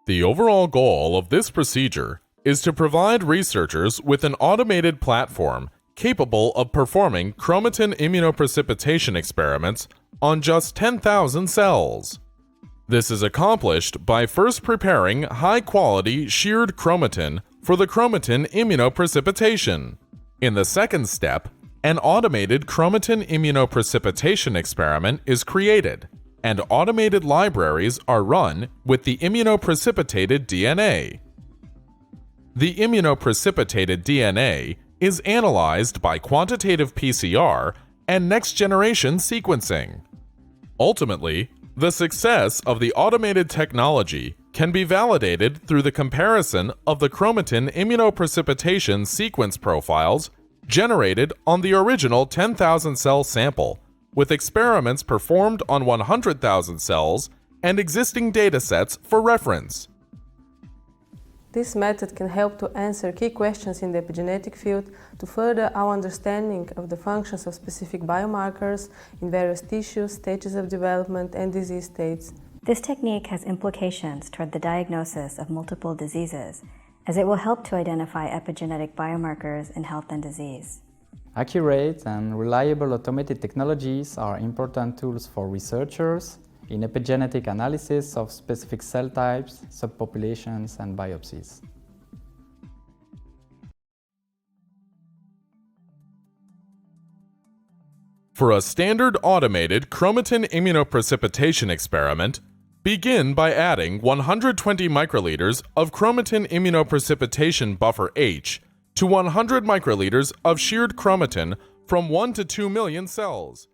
The overall goal of this procedure is to provide researchers with an automated platform capable of performing chromatin immunoprecipitation experiments on just 10,000 cells. This is accomplished by first preparing high-quality sheared chromatin for the chromatin immunoprecipitation. In the second step, an automated chromatin immunoprecipitation experiment is created, and automated libraries are run with the immunoprecipitated DNA. The immunoprecipitated DNA is analyzed by quantitative PCR and next-generation sequencing. Ultimately, the success of the automated technology can be validated through the comparison of the chromatin immunoprecipitation sequence profiles generated on the original 10,000 cell sample with experiments performed on 100,000 cells and existing datasets for reference. This method can help to answer key questions in the epigenetic field to further our understanding of the functions of specific biomarkers in various tissues, stages of development, and disease states. This technique has implications toward the diagnosis of multiple diseases, as it will help to identify epigenetic biomarkers in health and disease. Accurate and reliable automated technologies are important tools for researchers in epigenetic analysis of specific cell types, subpopulations, and biopsies. For a standard automated chromatin immunoprecipitation experiment, begin by adding 120 microliters of chromatin immunoprecipitation buffer H to 100 microliters of sheared chromatin from 1 to 2 million cells.